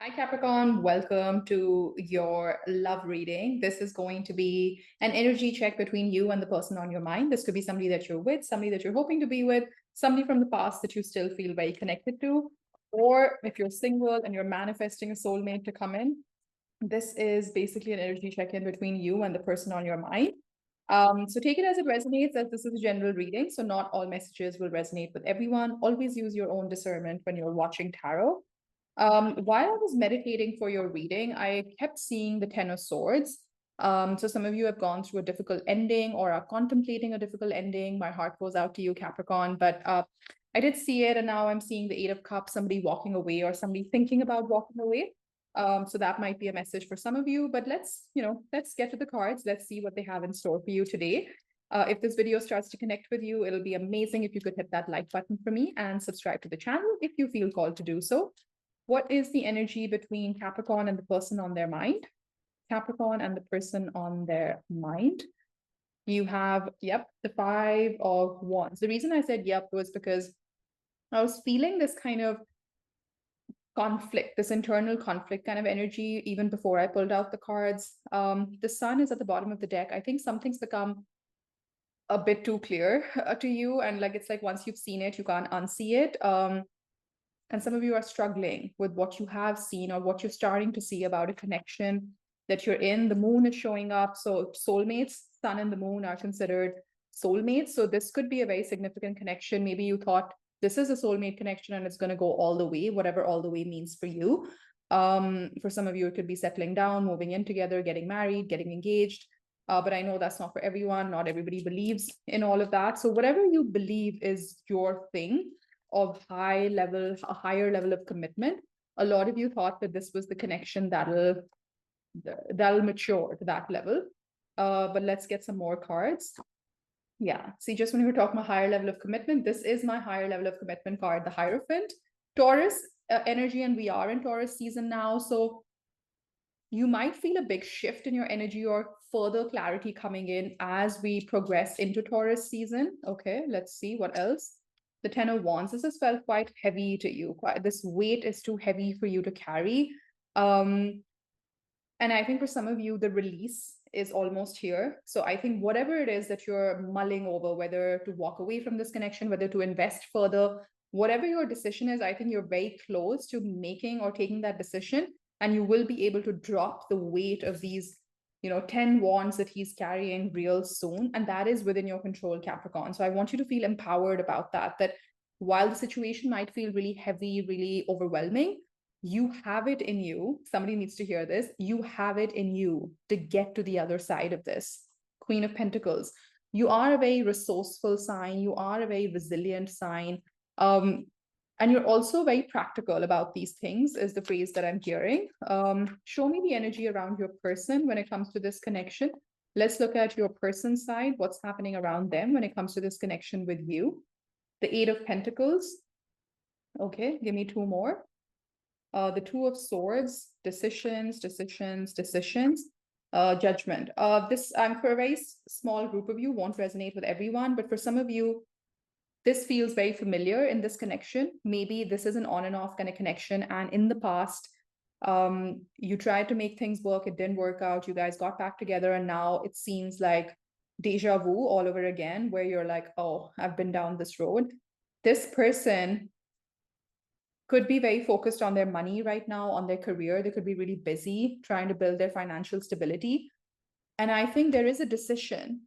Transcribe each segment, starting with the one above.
Hi, Capricorn. Welcome to your love reading. This is going to be an energy check between you and the person on your mind. This could be somebody that you're with, somebody that you're hoping to be with, somebody from the past that you still feel very connected to. Or if you're single and you're manifesting a soulmate to come in, this is basically an energy check in between you and the person on your mind. So take it as it resonates, as this is a general reading. So not all messages will resonate with everyone. Always use your own discernment when you're watching tarot. While I was meditating for your reading, I kept seeing the Ten of Swords. So some of you have gone through a difficult ending or are contemplating a difficult ending. My heart goes out to you, Capricorn. But I did see it, and now I'm seeing the Eight of Cups, somebody walking away or somebody thinking about walking away. So that might be a message for some of you. But let's get to the cards. Let's see what they have in store for you today. If this video starts to connect with you, it'll be amazing if you could hit that like button for me and subscribe to the channel if you feel called to do so. What is the energy between Capricorn and the person on their mind? Capricorn and the person on their mind. You have, yep, the Five of Wands. The reason I said yep was because I was feeling this kind of conflict, this internal conflict kind of energy, even before I pulled out the cards. The Sun is at the bottom of the deck. I think something's become a bit too clear to you. And it's like once you've seen it, you can't unsee it. And some of you are struggling with what you have seen or what you're starting to see about a connection that you're in. The moon is showing up. So soulmates, sun and the moon are considered soulmates. So this could be a very significant connection. Maybe you thought this is a soulmate connection and it's going to go all the way, whatever all the way means for you. For some of you, it could be settling down, moving in together, getting married, getting engaged. But I know that's not for everyone. Not everybody believes in all of that. So whatever you believe is your thing of a higher level of commitment. A lot of you thought that this was the connection that'll mature to that level. But let's get some more cards. Yeah. See, just when we were talking about higher level of commitment, this is my higher level of commitment card, the Hierophant. Taurus energy, and we are in Taurus season now. So you might feel a big shift in your energy or further clarity coming in as we progress into Taurus season. Okay, let's see what else. The Ten of Wands, this has felt quite heavy to you. This weight is too heavy for you to carry. And I think for some of you, the release is almost here. So I think whatever it is that you're mulling over, whether to walk away from this connection, whether to invest further, whatever your decision is, I think you're very close to making or taking that decision. And you will be able to drop the weight of these 10 wands that he's carrying real soon. And that is within your control, Capricorn. So I want you to feel empowered about that while the situation might feel really heavy, really overwhelming, you have it in you. Somebody needs to hear this. You have it in you to get to the other side of this. Queen of Pentacles. You are a very resourceful sign. You are a very resilient sign. And you're also very practical about these things, is the phrase that I'm hearing. Show me the energy around your person when it comes to this connection. Let's look at your person side, what's happening around them when it comes to this connection with you. The Eight of Pentacles. Okay, give me two more. The Two of Swords, decisions. Judgment. This, for a very small group of you, won't resonate with everyone, but for some of you, this feels very familiar in this connection. Maybe this is an on and off kind of connection. And in the past, you tried to make things work. It didn't work out. You guys got back together. And now it seems like deja vu all over again, where you're like, oh, I've been down this road. This person could be very focused on their money right now, on their career. They could be really busy trying to build their financial stability. And I think there is a decision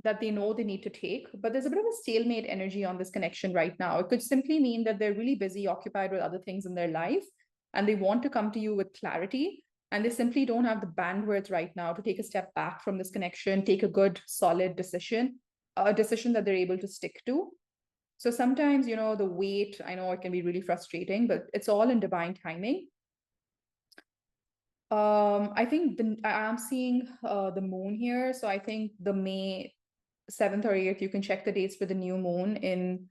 that they know they need to take, but there's a bit of a stalemate energy on this connection right now. It could simply mean that they're really busy, occupied with other things in their life, and they want to come to you with clarity, and they simply don't have the bandwidth right now to take a step back from this connection, take a good, solid decision, a decision that they're able to stick to. So sometimes, the wait, I know it can be really frustrating, but it's all in divine timing. I think I am seeing the moon here. So I think the May 7th or 8th, you can check the dates for the new moon in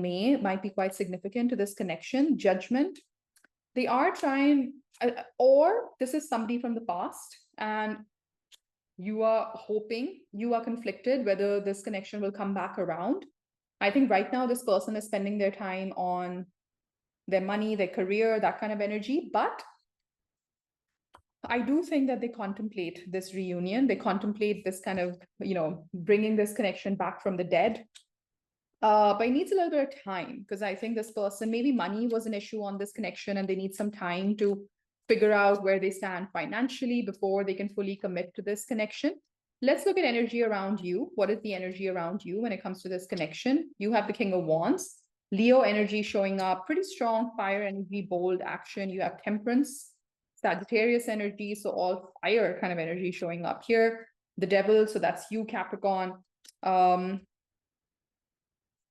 May. It might be quite significant to this connection. Judgment. They are trying, or this is somebody from the past, and you are hoping, you are conflicted whether this connection will come back around. I think right now this person is spending their time on their money, their career, that kind of energy. But I do think that they contemplate this reunion. They contemplate this kind of, bringing this connection back from the dead. But it needs a little bit of time, because I think this person, maybe money was an issue on this connection and they need some time to figure out where they stand financially before they can fully commit to this connection. Let's look at energy around you. What is the energy around you when it comes to this connection? You have the King of Wands, Leo energy showing up, pretty strong fire energy, bold action. You have Temperance, Sagittarius energy, so all fire kind of energy showing up here. The Devil, so that's you, Capricorn.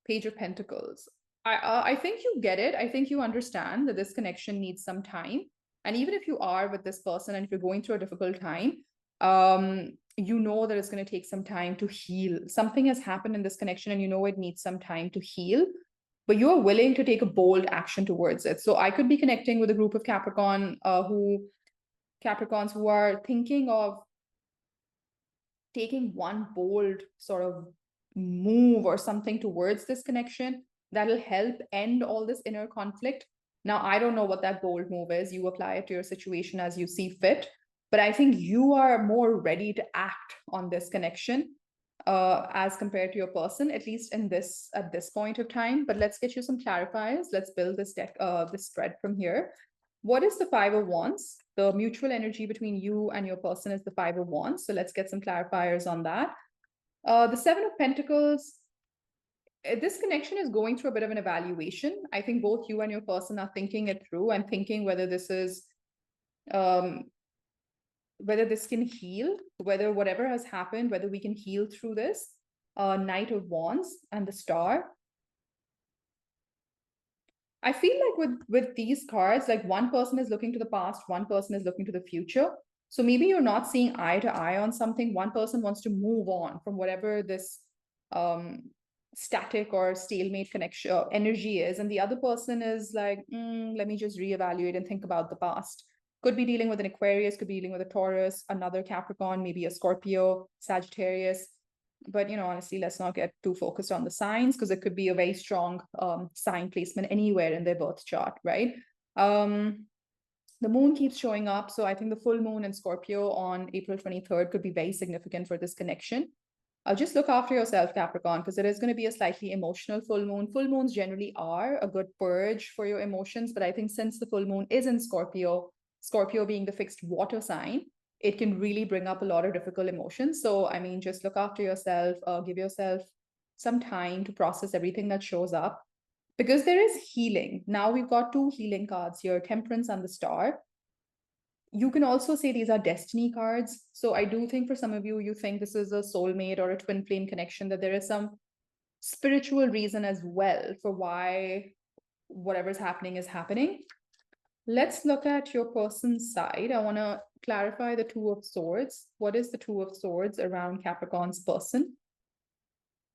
Page of Pentacles. I think you get it. I think you understand that this connection needs some time. And even if you are with this person and if you're going through a difficult time, you know that it's going to take some time to heal. Something has happened in this connection and you know it needs some time to heal, but you're willing to take a bold action towards it. So I could be connecting with a group of Capricorns who are thinking of taking one bold sort of move or something towards this connection that'll help end all this inner conflict. Now, I don't know what that bold move is. You apply it to your situation as you see fit. But I think you are more ready to act on this connection as compared to your person, at least at this point of time. But let's get you some clarifiers. Let's build this deck, this spread from here. What is the Five of Wands? The mutual energy between you and your person is the Five of Wands. So let's get some clarifiers on that. The Seven of Pentacles. This connection is going through a bit of an evaluation. I think both you and your person are thinking it through and thinking whether this is, whether this can heal, whether whatever has happened, whether we can heal through this. Knight of Wands and the Star. I feel like with these cards, like one person is looking to the past, one person is looking to the future. So maybe you're not seeing eye to eye on something. One person wants to move on from whatever this static or stalemate connection energy is, and the other person is like, let me just reevaluate and think about the past. Could be dealing with an Aquarius, could be dealing with a Taurus, another Capricorn, maybe a Scorpio, Sagittarius. But, honestly, let's not get too focused on the signs, because it could be a very strong sign placement anywhere in their birth chart, right? The moon keeps showing up. So I think the full moon in Scorpio on April 23rd could be very significant for this connection. Just look after yourself, Capricorn, because it is going to be a slightly emotional full moon. Full moons generally are a good purge for your emotions. But I think since the full moon is in Scorpio, Scorpio being the fixed water sign, it can really bring up a lot of difficult emotions. So, I mean, just look after yourself, give yourself some time to process everything that shows up, because there is healing. Now we've got two healing cards here, Temperance and the Star. You can also say these are destiny cards. So I do think for some of you, you think this is a soulmate or a twin flame connection, that there is some spiritual reason as well for why whatever's happening is happening. Let's look at your person's side. I want to clarify the Two of Swords. What is the Two of Swords around Capricorn's person?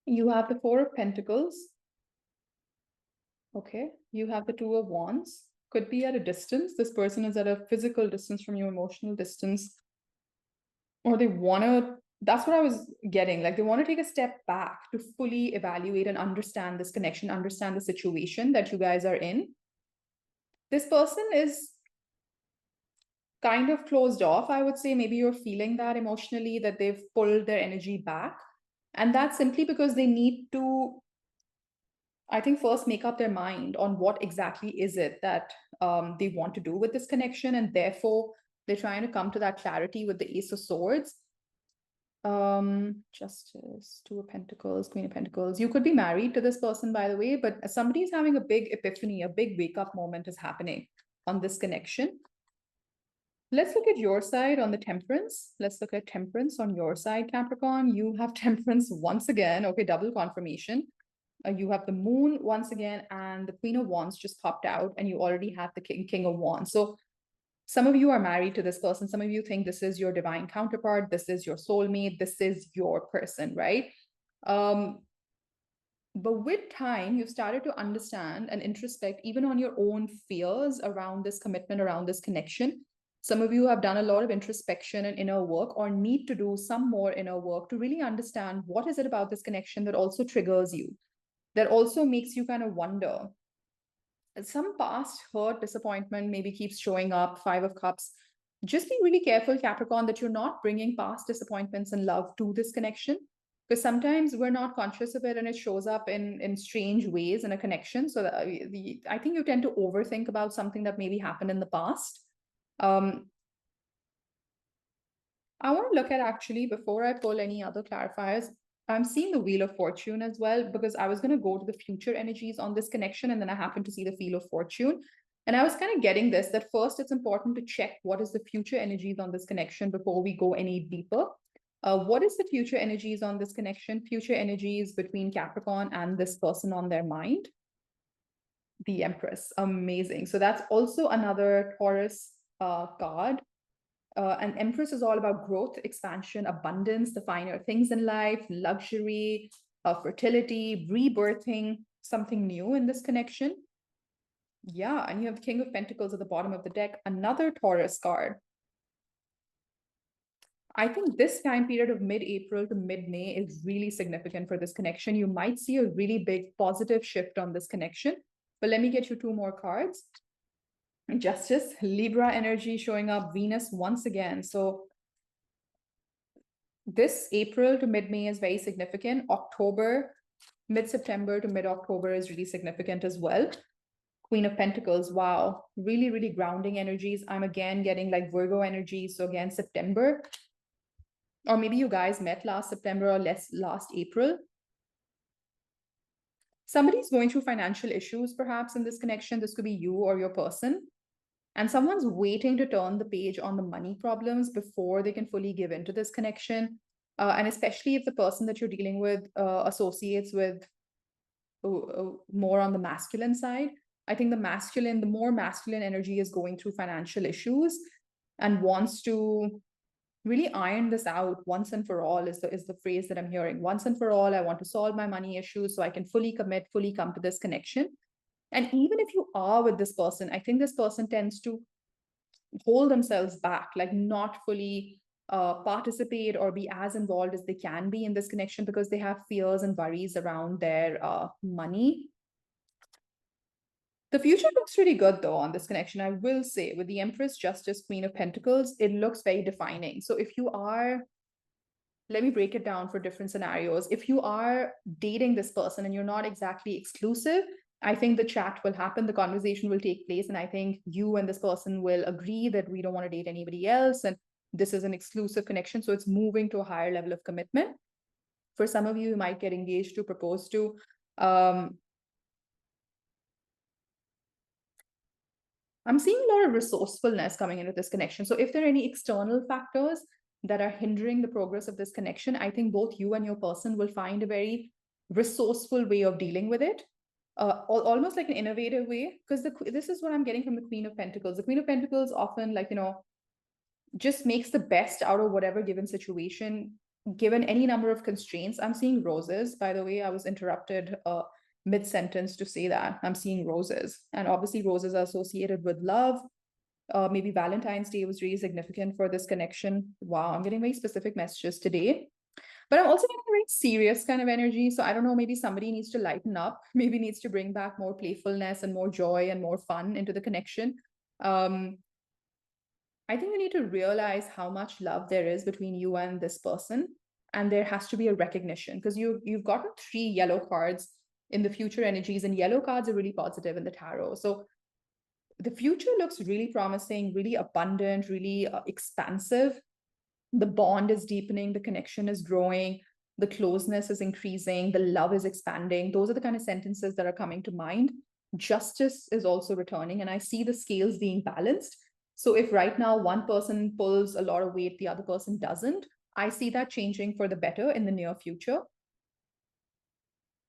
You have the Four of Pentacles. Okay. You have the Two of Wands. Could be at a distance. This person is at a physical distance from you, emotional distance. Or they want to, that's what I was getting. Like they want to take a step back to fully evaluate and understand this connection, understand the situation that you guys are in. This person is kind of closed off, I would say. Maybe you're feeling that emotionally, that they've pulled their energy back. And that's simply because they need to, I think, first make up their mind on what exactly is it that they want to do with this connection. And therefore, they're trying to come to that clarity with the Ace of Swords. Justice, Two of Pentacles, Queen of Pentacles. You could be married to this person, by the way, but somebody's having a big epiphany, a big wake-up moment is happening on this connection. Let's look at your side on the Temperance. Let's look at Temperance on your side, Capricorn. You have Temperance once again. Okay, double confirmation. You have the Moon once again, and the Queen of Wands just popped out, and you already have the King of Wands. So some of you are married to this person. Some of you think this is your divine counterpart. This is your soulmate. This is your person, right? But with time, you've started to understand and introspect even on your own fears around this commitment, around this connection. Some of you have done a lot of introspection and inner work, or need to do some more inner work to really understand what is it about this connection that also triggers you, that also makes you kind of wonder, some past hurt, disappointment maybe keeps showing up. Five of Cups. Just be really careful, Capricorn, that you're not bringing past disappointments and love to this connection, because sometimes we're not conscious of it and it shows up in strange ways in a connection. So that, I think you tend to overthink about something that maybe happened in the past. I want to look at, actually, before I pull any other clarifiers, I'm seeing the Wheel of Fortune as well, because I was going to go to the future energies on this connection, and then I happened to see the Wheel of Fortune. And I was kind of getting this, that first it's important to check what is the future energies on this connection before we go any deeper. What is the future energies on this connection? Future energies between Capricorn and this person on their mind. The Empress. Amazing. So that's also another Taurus card. And Empress is all about growth, expansion, abundance, the finer things in life, luxury, fertility, rebirthing, something new in this connection. Yeah, and you have King of Pentacles at the bottom of the deck, another Taurus card. I think this time period of mid-April to mid-May is really significant for this connection. You might see a really big positive shift on this connection. But let me get you two more cards. Justice, Libra energy showing up, Venus once again. So this April to mid-May is very significant. October, mid-September to mid-October is really significant as well. Queen of Pentacles, wow, really, really grounding energies. I'm again getting like Virgo energy. So again, September, or maybe you guys met last September or last April. Somebody's going through financial issues, perhaps, in this connection. This could be you or your person. And someone's waiting to turn the page on the money problems before they can fully give into this connection. And especially if the person that you're dealing with associates with more on the masculine side. I think the more masculine energy is going through financial issues and wants to really iron this out once and for all is the phrase that I'm hearing. Once and for all, I want to solve my money issues so I can fully commit, fully come to this connection. And even if you are with this person, I think this person tends to hold themselves back, like not fully participate or be as involved as they can be in this connection because they have fears and worries around their money. The future looks really good, though, on this connection, I will say. With the Empress, Justice, Queen of Pentacles, it looks very defining. So if you are, let me break it down for different scenarios. If you are dating this person and you're not exactly exclusive, I think the chat will happen, the conversation will take place, and I think you and this person will agree that we don't want to date anybody else, and this is an exclusive connection, so it's moving to a higher level of commitment. For some of you, you might get engaged to, propose to. I'm seeing a lot of resourcefulness coming into this connection. So if there are any external factors that are hindering the progress of this connection, I think both you and your person will find a very resourceful way of dealing with it. Almost like an innovative way, because this is what I'm getting from the Queen of Pentacles. The Queen of Pentacles often, like, just makes the best out of whatever given situation, given any number of constraints. I'm seeing roses, by the way. I was interrupted mid-sentence to say that. I'm seeing roses. And obviously roses are associated with love. Maybe Valentine's Day was really significant for this connection. Wow, I'm getting very specific messages today. But I'm also getting a very serious kind of energy. So I don't know, maybe somebody needs to lighten up, maybe needs to bring back more playfulness and more joy and more fun into the connection. I think you need to realize how much love there is between you and this person. And there has to be a recognition, because you've gotten 3 yellow cards in the future energies, and yellow cards are really positive in the tarot. So the future looks really promising, really abundant, really expansive. The bond is deepening, the connection is growing, the closeness is increasing, the love is expanding. Those are the kind of sentences that are coming to mind. Justice is also returning, and I see the scales being balanced. So if right now one person pulls a lot of weight, the other person doesn't, I see that changing for the better in the near future.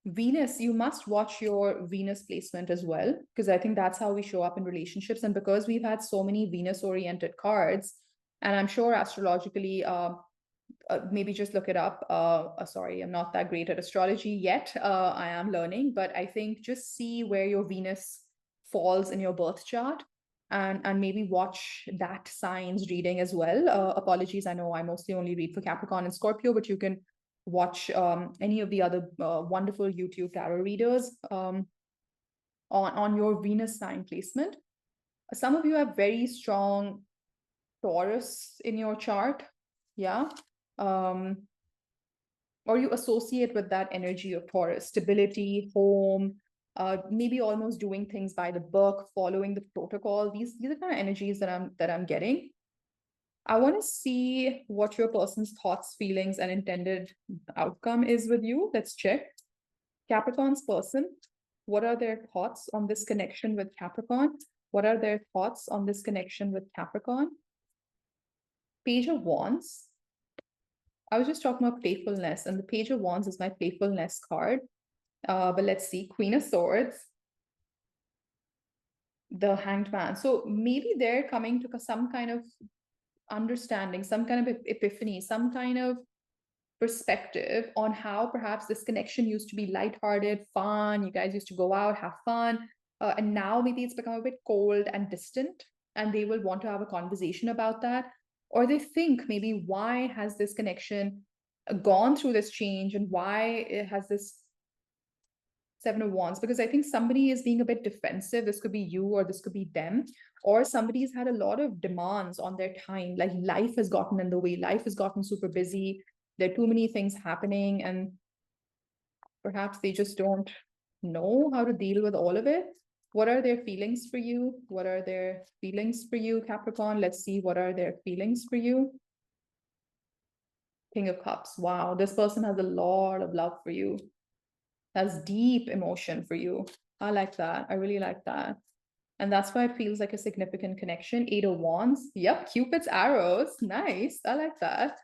Venus, you must watch your Venus placement as well, because I think that's how we show up in relationships. And because we've had so many Venus-oriented cards, and I'm sure astrologically, maybe just look it up. Sorry, I'm not that great at astrology yet. I am learning, but I think just see where your Venus falls in your birth chart, and maybe watch that signs reading as well. Apologies, I know I mostly only read for Capricorn and Scorpio, but you can watch any of the other wonderful YouTube tarot readers. on your Venus sign placement. Some of you have very strong Taurus in your chart. Yeah. Or you associate with that energy of Taurus, stability, home, maybe almost doing things by the book, following the protocol. These are kind of energies that I'm getting. I want to see what your person's thoughts, feelings, and intended outcome is with you. Let's check. Capricorn's person, what are their thoughts on this connection with Capricorn? What are their thoughts on this connection with Capricorn? Page of Wands. I was just talking about playfulness, and the Page of Wands is my playfulness card. But let's see, Queen of Swords, the Hanged Man. So maybe they're coming to some kind of understanding, some kind of epiphany, some kind of perspective on how perhaps this connection used to be lighthearted, fun. You guys used to go out, have fun. And now maybe it's become a bit cold and distant, and they will want to have a conversation about that. Or they think maybe, why has this connection gone through this change, and why it has this Seven of Wands? Because I think somebody is being a bit defensive. This could be you, or this could be them, or somebody's had a lot of demands on their time. Like life has gotten in the way, life has gotten super busy. There are too many things happening, and perhaps they just don't know how to deal with all of it. What are their feelings for you? What are their feelings for you, Capricorn? Let's see, what are their feelings for you? King of Cups. Wow, this person has a lot of love for you. Has deep emotion for you. I like that. I really like that. And that's why it feels like a significant connection. Eight of Wands. Yep, Cupid's arrows. Nice. I like that.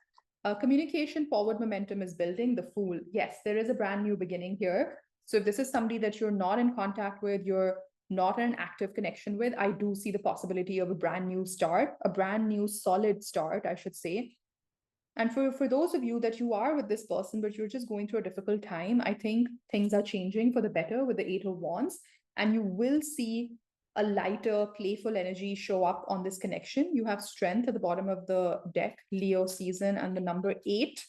Communication, forward momentum is building. The Fool. Yes, there is a brand new beginning here. So if this is somebody that you're not in contact with, you're not in an active connection with, I do see the possibility of a brand new start, a brand new solid start, I should say. And for those of you that you are with this person, but you're just going through a difficult time, I think things are changing for the better with the Eight of Wands. And you will see a lighter, playful energy show up on this connection. You have strength at the bottom of the deck, Leo season, and the number 8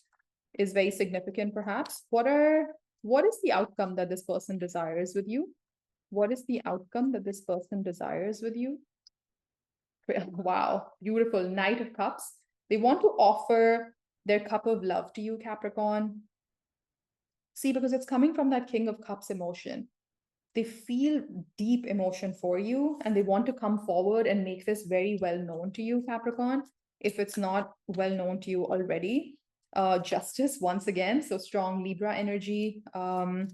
is very significant, perhaps. What is the outcome that this person desires with you? What is the outcome that this person desires with you? Wow, beautiful. Knight of Cups. They want to offer their cup of love to you, Capricorn. See, because it's coming from that King of Cups emotion. They feel deep emotion for you, and they want to come forward and make this very well known to you, Capricorn, if it's not well known to you already. Justice, once again, so strong Libra energy. One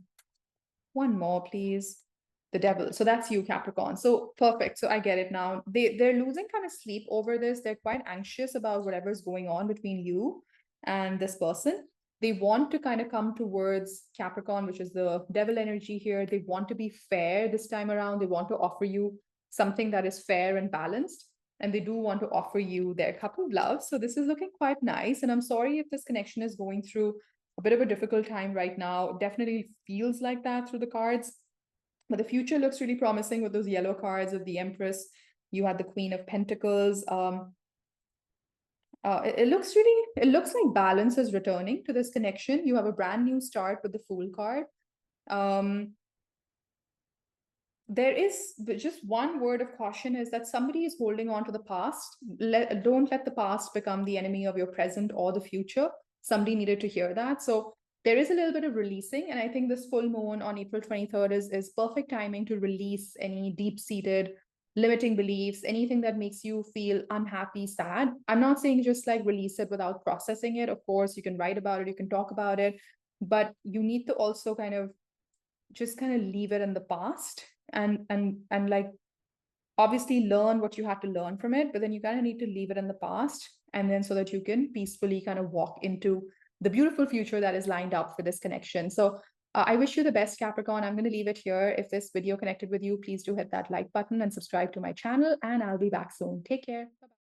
more, please. The Devil. So that's you, Capricorn. So perfect. So I get it now. They're losing kind of sleep over this. They're quite anxious about whatever's going on between you and this person. They want to kind of come towards Capricorn, which is the Devil energy here. They want to be fair this time around. They want to offer you something that is fair and balanced. And they do want to offer you their cup of love. So this is looking quite nice. And I'm sorry if this connection is going through a bit of a difficult time right now. It definitely feels like that through the cards. But the future looks really promising with those yellow cards of the Empress. You had the Queen of Pentacles. It looks like balance is returning to this connection. You have a brand new start with the Fool card. There is just one word of caution, is that somebody is holding on to the past. Don't let the past become the enemy of your present or the future. Somebody needed to hear that. So there is a little bit of releasing, and I think this full moon on April 23rd is perfect timing to release any deep-seated limiting beliefs, anything that makes you feel unhappy, sad. I'm not saying just like release it without processing it. Of course, you can write about it, you can talk about it, but you need to also kind of leave it in the past, and like obviously learn what you have to learn from it, but then you kind of need to leave it in the past, and then so that you can peacefully kind of walk into the beautiful future that is lined up for this connection. So I wish you the best, Capricorn. I'm going to leave it here. If this video connected with you, please do hit that like button and subscribe to my channel, and I'll be back soon. Take care. Bye-bye.